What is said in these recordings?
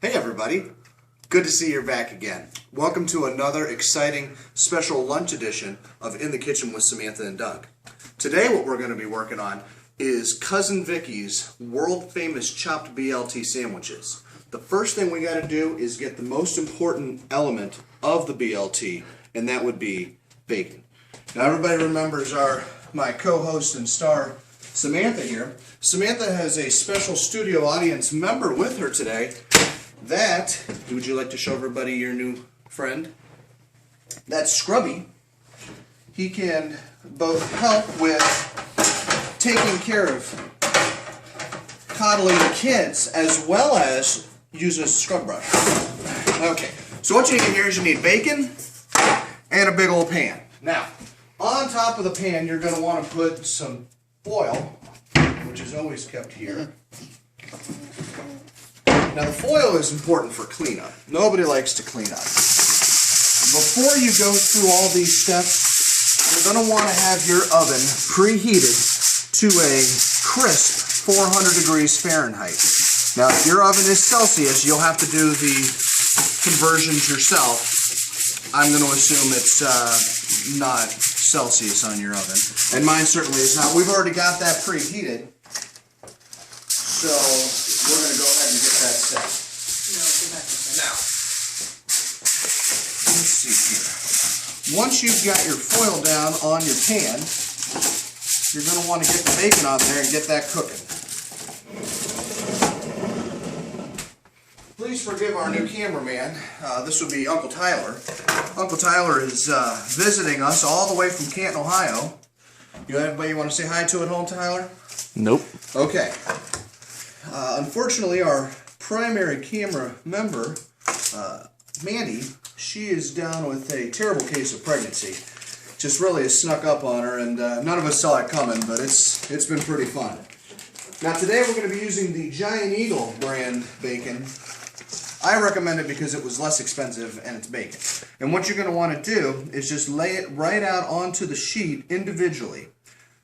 Hey everybody, good to see you're back again. Welcome to another exciting special lunch edition of In the Kitchen with Samantha and Doug. Today what we're going to be working on is Cousin Vicky's world famous chopped BLT sandwiches. The first thing we got to do is get the most important element of the BLT, and that would be bacon. Now everybody remembers my co-host and star Samantha here. Samantha has a special studio audience member with her today. Would you like to show everybody your new friend? That's Scrubby. He can both help with taking care of coddling the kids as well as use a scrub brush. Okay, so what you need here is you need bacon and a big old pan. Now, on top of the pan, you're going to want to put some foil, which is always kept here. Now the foil is important for cleanup. Nobody likes to clean up. Before you go through all these steps, you're going to want to have your oven preheated to a crisp 400 degrees Fahrenheit. Now if your oven is Celsius, you'll have to do the conversions yourself. I'm going to assume it's not Celsius on your oven. And mine certainly is not. We've already got that preheated. So we're going to go ahead and get that set. Now, let's see here. Once you've got your foil down on your pan, you're going to want to get the bacon on there and get that cooking. Please forgive our new cameraman. This would be Uncle Tyler. Uncle Tyler is visiting us all the way from Canton, Ohio. Anybody you want to say hi to at home, Tyler? Nope. Okay. Unfortunately, our primary camera member, Mandy, she is down with a terrible case of pregnancy. Just really has snuck up on her, and none of us saw it coming, but it's been pretty fun. Now today we're going to be using the Giant Eagle brand bacon. I recommend it because it was less expensive and it's bacon. And what you're going to want to do is just lay it right out onto the sheet individually.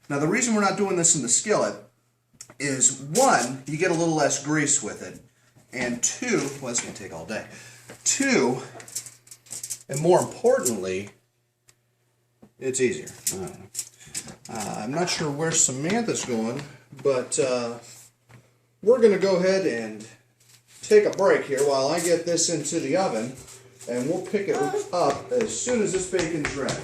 Now the reason we're not doing this in the skillet is, one, you get a little less grease with it, and two, well, it's going to take all day. Two, and more importantly, it's easier. I'm not sure where Samantha's going, but we're going to go ahead and take a break here while I get this into the oven, and we'll pick it up as soon as this bacon's ready.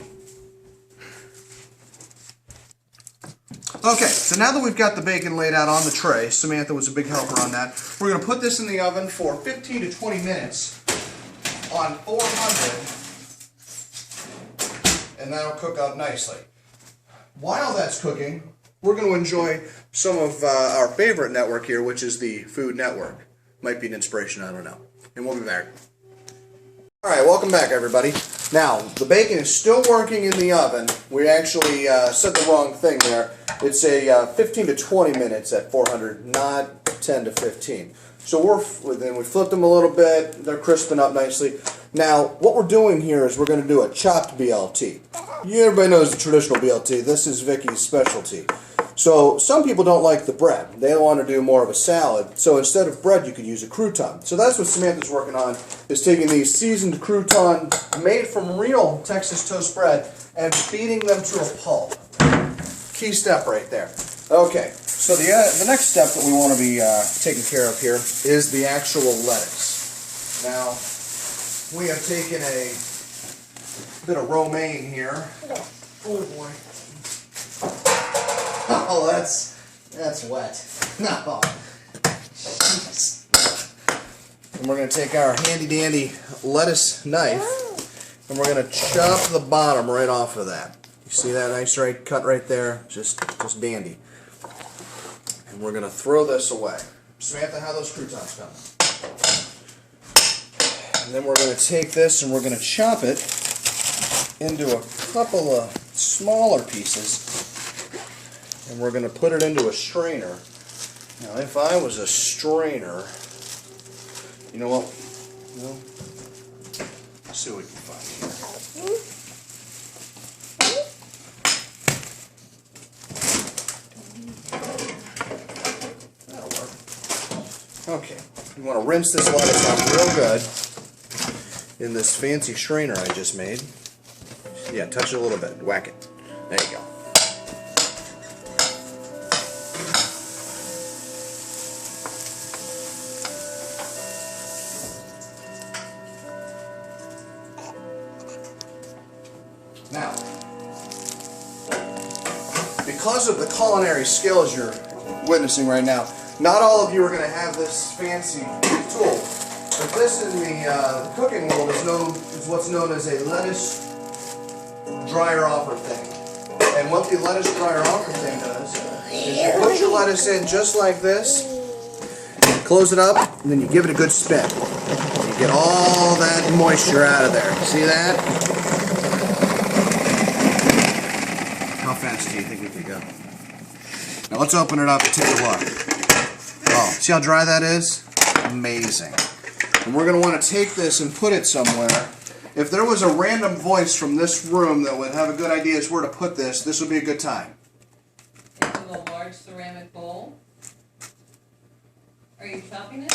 Okay, so now that we've got the bacon laid out on the tray, Samantha was a big helper on that, we're going to put this in the oven for 15 to 20 minutes on 400, and that'll cook up nicely. While that's cooking, we're going to enjoy some of our favorite network here, which is the Food Network. Might be an inspiration, I don't know. And we'll be back. Alright, welcome back everybody. Now, the bacon is still working in the oven. We actually said the wrong thing there. It's a 15 to 20 minutes at 400, not 10 to 15. So then we flipped them a little bit. They're crisping up nicely. Now, what we're doing here is we're going to do a chopped BLT. Everybody knows the traditional BLT. This is Vicky's specialty. So some people don't like the bread. They want to do more of a salad. So instead of bread, you could use a crouton. So that's what Samantha's working on, is taking these seasoned croutons made from real Texas toast bread and beating them to a pulp. Key step right there. Okay, so the next step that we want to be taking care of here is the actual lettuce. Now, we have taken a bit of romaine here. Oh boy. Oh, that's wet. No. Jeez. And we're going to take our handy-dandy lettuce knife, and we're going to chop the bottom right off of that. You see that nice cut right there? Just dandy. And we're going to throw this away. Samantha, how those croutons come? And then we're going to take this and we're going to chop it into a couple of smaller pieces. And we're going to put it into a strainer. Now, if I was a strainer, you know what? Well, let's see what we can find here. That'll work. Okay. You want to rinse this lettuce off real good in this fancy strainer I just made. Yeah, touch it a little bit. Whack it. There you go. Now, because of the culinary skills you're witnessing right now, not all of you are going to have this fancy tool, but this in the cooking world is what's known as a lettuce dryer offer thing. And what the lettuce dryer offer thing does is you put your lettuce in just like this, close it up, and then you give it a good spin. You get all that moisture out of there. See that? How fast do you think we could go? Now let's open it up and take a look. Oh, see how dry that is? Amazing. And we're going to want to take this and put it somewhere. If there was a random voice from this room that would have a good idea as where to put this, this would be a good time. Into a large ceramic bowl. Are you chopping it?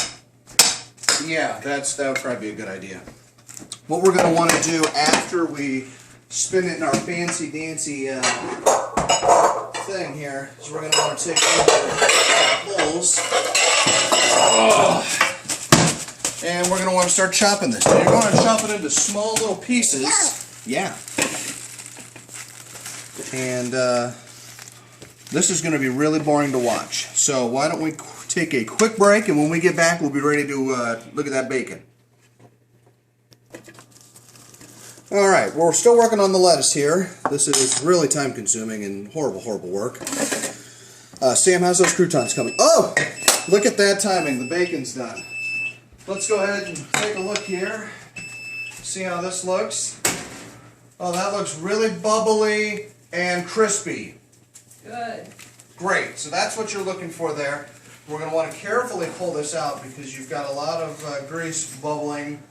Yeah, that would probably be a good idea. What we're going to want to do after we spin it in our fancy dancy thing here is we're going to want to take one of the bowls and we're going to want to start chopping this. Now you're going to chop it into small little pieces. Yeah. And this is going to be really boring to watch. So why don't we take a quick break, and when we get back we'll be ready to look at that bacon. Alright, well, we're still working on the lettuce here. This is really time consuming and horrible, horrible work. Sam, how's those croutons coming? Oh! Look at that timing, the bacon's done. Let's go ahead and take a look here. See how this looks. Oh, that looks really bubbly and crispy. Good. Great, so that's what you're looking for there. We're going to want to carefully pull this out because you've got a lot of grease bubbling.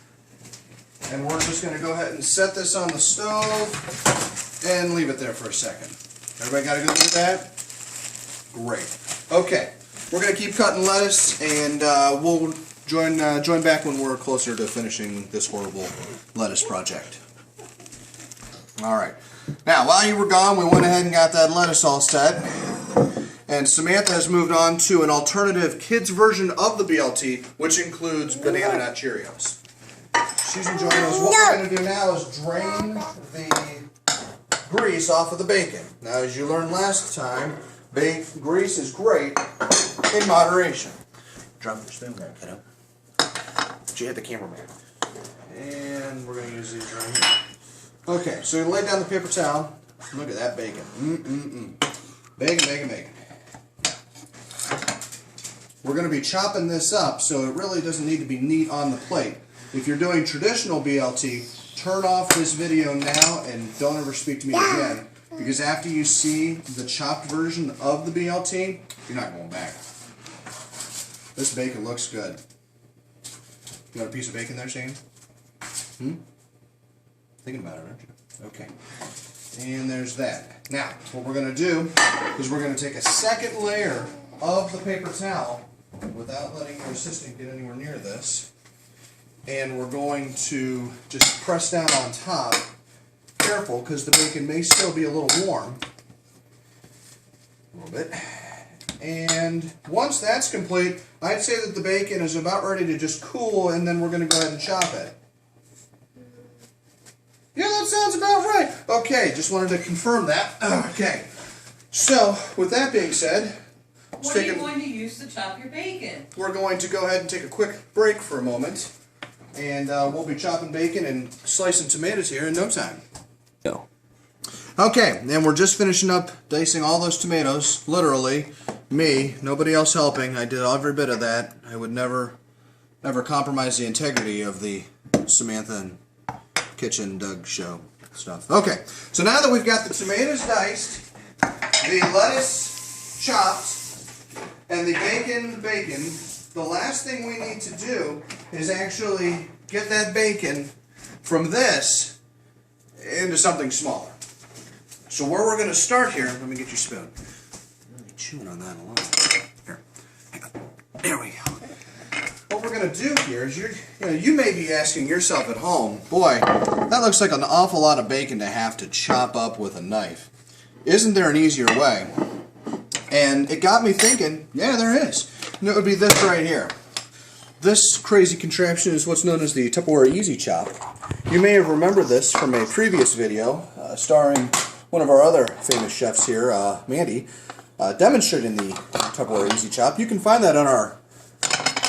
And we're just going to go ahead and set this on the stove and leave it there for a second. Everybody got a good look at that? Great. Okay, we're going to keep cutting lettuce, and we'll join back when we're closer to finishing this horrible lettuce project. Alright, now while you were gone, we went ahead and got that lettuce all set. And Samantha has moved on to an alternative kids version of the BLT, which includes Banana Nut Cheerios. She's enjoying those. What we're going to do now is drain the grease off of the bacon. Now, as you learned last time, grease is great in moderation. Drop your spoon there, kiddo. But you hit the cameraman. And we're going to use these right here. Okay, so you lay down the paper towel. Look at that bacon. Bacon, bacon, bacon. We're going to be chopping this up, so it really doesn't need to be neat on the plate. If you're doing traditional BLT, turn off this video now and don't ever speak to me again, because after you see the chopped version of the BLT, you're not going back. This bacon looks good. You want a piece of bacon there, Shane? Thinking about it, aren't you? Okay. And there's that. Now, what we're going to do is we're going to take a second layer of the paper towel without letting your assistant get anywhere near this. And we're going to just press down on top. Careful, because the bacon may still be a little warm. A little bit. And once that's complete, I'd say that the bacon is about ready to just cool, and then we're going to go ahead and chop it. Yeah, that sounds about right. Okay, just wanted to confirm that. Okay. So, with that being said, what are you going to use to chop your bacon? We're going to go ahead and take a quick break for a moment. And we'll be chopping bacon and slicing tomatoes here in no time. Okay, and we're just finishing up dicing all those tomatoes, literally. Me, nobody else helping. I did every bit of that. I would never compromise the integrity of the Samantha and Kitchen Doug show stuff. Okay, so now that we've got the tomatoes diced, the lettuce chopped, and the bacon, the last thing we need to do is actually get that bacon from this into something smaller. So where we're going to start here, let me get your spoon. I'm really chewing on that a lot. Here, hang on. There we go. What we're going to do here is you may be asking yourself at home, boy, that looks like an awful lot of bacon to have to chop up with a knife. Isn't there an easier way? And it got me thinking, yeah, there is. And it would be this right here. This crazy contraption is what's known as the Tupperware Easy Chop. You may have remembered this from a previous video starring one of our other famous chefs here, Mandy, demonstrating the Tupperware Easy Chop. You can find that on our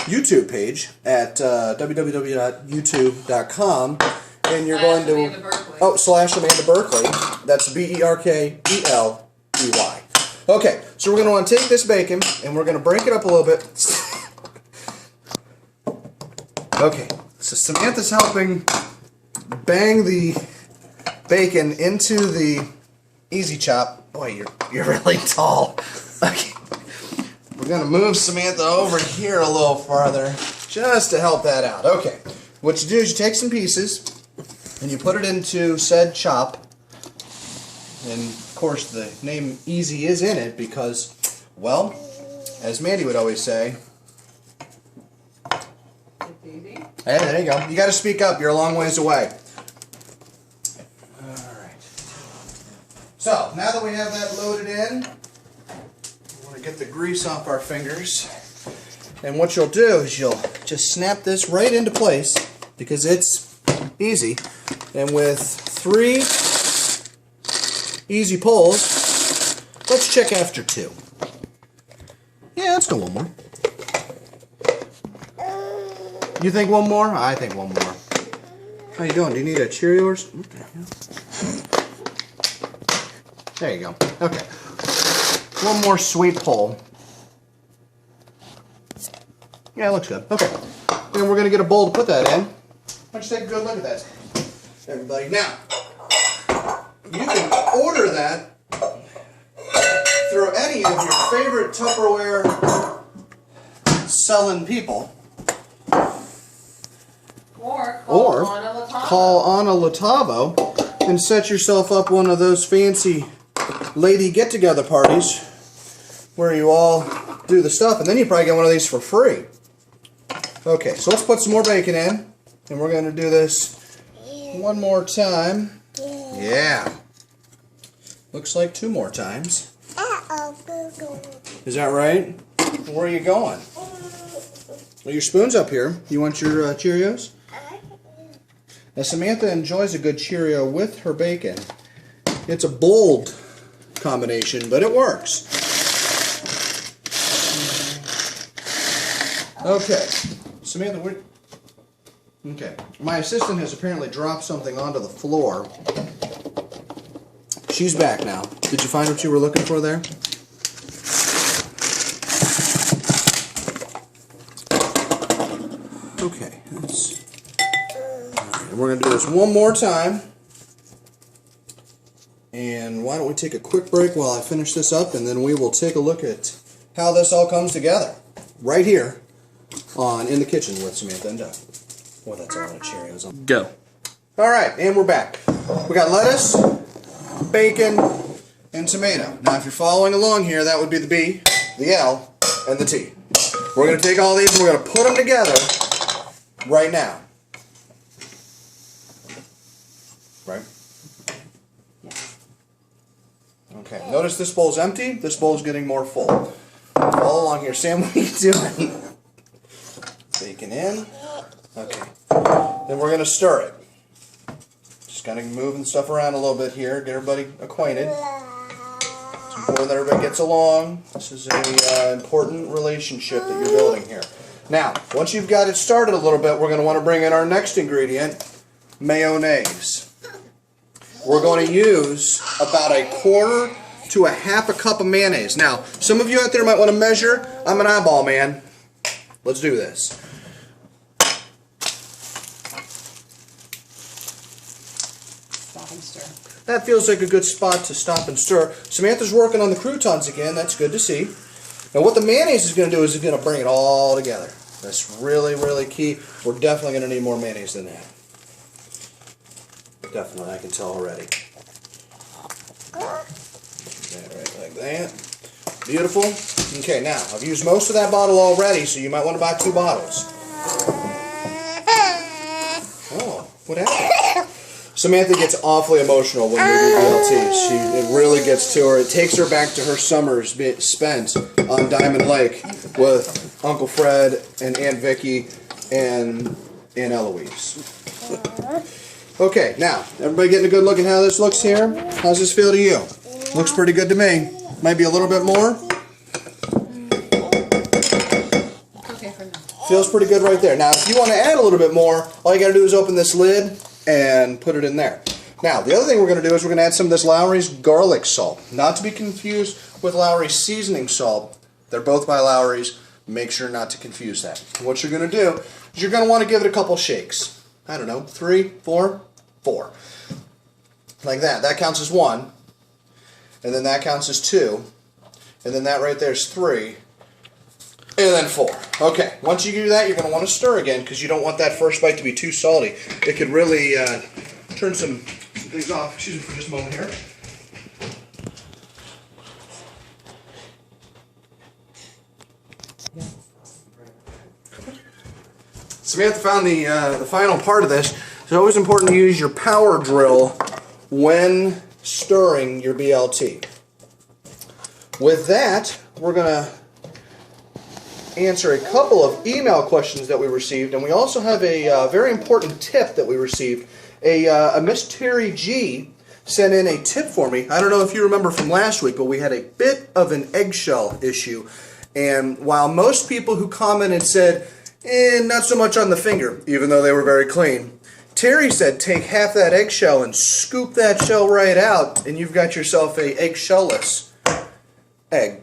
YouTube page at www.youtube.com, and you're going to /Amanda Berkeley. That's Berkley. Okay, so we're going to want to take this bacon and we're going to break it up a little bit. Okay, so Samantha's helping bang the bacon into the Easy Chop. Boy, you're really tall. Okay. We're going to move Samantha over here a little farther just to help that out. Okay, what you do is you take some pieces and you put it into said chop. And of course the name Easy is in it because, well, as Mandy would always say, It's easy. hey, there you go. You got to speak up. You're a long ways away. Alright. So, now that we have that loaded in, get the grease off our fingers, and what you'll do is you'll just snap this right into place because it's easy, and with 3 easy pulls, let's check after 2. Yeah, let's go one more. You think one more? I think one more. How you doing? Do you need a Cheerios? There you go. Okay. One more sweet pull. Yeah, it looks good. Okay. And we're going to get a bowl to put that in. Why don't you take a good look at that, everybody. Now, you can order that through any of your favorite Tupperware selling people. Or call Anna Latavo and set yourself up one of those fancy lady get-together parties where you all do the stuff, and then you probably get one of these for free. Okay, so let's put some more bacon in, and we're going to do this one more time. Yeah. Looks like 2 more times. Is that right? Where are you going? Well, your spoon's up here. You want your Cheerios? Now, Samantha enjoys a good Cheerio with her bacon. It's a bold combination, but it works. Okay, Samantha, okay. My assistant has apparently dropped something onto the floor. She's back now. Did you find what you were looking for there? Okay, that's. Alright, we're going to do this one more time. And why don't we take a quick break while I finish this up, and then we will take a look at how this all comes together. Right here In the Kitchen with Samantha and Doug. Boy, that's a lot of Cheerios. Go. Alright, and we're back. We got lettuce, bacon, and tomato. Now, if you're following along here, that would be the B, the L, and the T. We're going to take all these and we're going to put them together right now. Right? Okay, notice this bowl's empty, this bowl's getting more full. Follow along here. Sam, what are you doing? Bacon in. Okay. Then we're going to stir it. Just kind of moving stuff around a little bit here, get everybody acquainted. It's important that everybody gets along. This is an important relationship that you're building here. Now, once you've got it started a little bit, we're going to want to bring in our next ingredient, mayonnaise. We're going to use about 1/4 to 1/2 cup of mayonnaise. Now, some of you out there might want to measure. I'm an eyeball man. Let's do this. Stop and stir. That feels like a good spot to stop and stir. Samantha's working on the croutons again. That's good to see. Now, what the mayonnaise is going to do is it's going to bring it all together. That's really, really key. We're definitely going to need more mayonnaise than that. Definitely, I can tell already. Right like that. Beautiful. Okay, now, I've used most of that bottle already, so you might want to buy 2 bottles. What happened? Samantha gets awfully emotional when we do BLT. It really gets to her. It takes her back to her summers spent on Diamond Lake with Uncle Fred and Aunt Vicky and Aunt Eloise. Okay, now, everybody getting a good look at how this looks here? How's this feel to you? Looks pretty good to me. Might be a little bit more. Okay for now. Feels pretty good right there. Now, if you want to add a little bit more, all you got to do is open this lid and put it in there. Now, the other thing we're going to do is we're going to add some of this Lowry's garlic salt. Not to be confused with Lowry's seasoning salt. They're both by Lowry's. Make sure not to confuse that. What you're going to do is you're going to want to give it a couple shakes. I don't know, 3, 4, 4. Like that. That counts as 1. And then that counts as 2. And then that right there is 3. And then 4. Okay, once you do that, you're going to want to stir again because you don't want that first bite to be too salty. It could really turn some things off. Excuse me for just a moment here. Samantha found the final part of this. It's always important to use your power drill when stirring your BLT. With that, we're going to answer a couple of email questions that we received, and we also have a very important tip that we received. A Miss Terry G sent in a tip for me. I don't know if you remember from last week, but we had a bit of an eggshell issue, and while most people who commented said, not so much on the finger, even though they were very clean, Terry said take half that eggshell and scoop that shell right out, and you've got yourself a eggshellless egg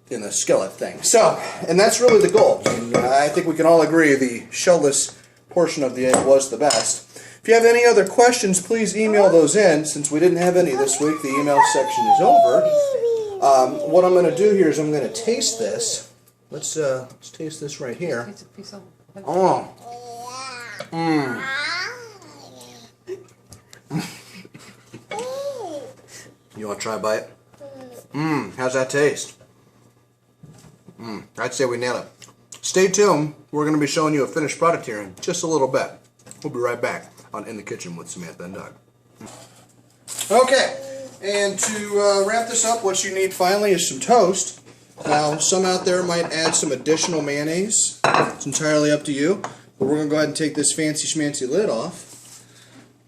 in the skillet thing. So, and that's really the goal. And I think we can all agree the shellless portion of the egg was the best. If you have any other questions, please email those in. Since we didn't have any this week, the email section is over. What I'm going to do here is I'm going to taste this. Let's taste this right here. Oh. Mmm. You want to try a bite? Mmm. How's that taste? I'd say we nailed it. Stay tuned. We're going to be showing you a finished product here in just a little bit. We'll be right back on In the Kitchen with Samantha and Doug. Okay, and to wrap this up, what you need finally is some toast. Now, some out there might add some additional mayonnaise. It's entirely up to you. But we're going to go ahead and take this fancy schmancy lid off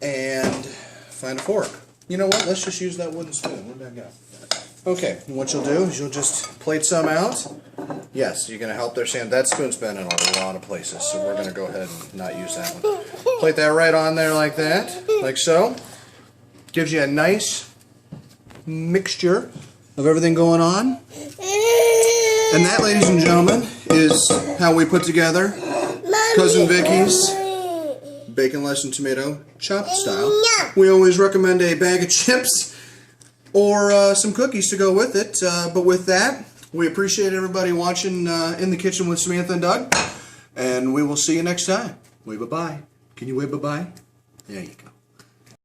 and find a fork. You know what? Let's just use that wooden spoon. Where'd that go? Okay, and what you'll do is you'll just plate some out. Yes, you're going to help their sand. That spoon's been in a lot of places, so we're going to go ahead and not use that one. Plate that right on there like that, like so. Gives you a nice mixture of everything going on. And that, ladies and gentlemen, is how we put together Cousin Vicky's bacon, lettuce, and tomato chopped style. We always recommend a bag of chips or some cookies to go with it. But with that, we appreciate everybody watching In the Kitchen with Samantha and Doug. And we will see you next time. Wave bye-bye. Can you wave bye-bye? There you go.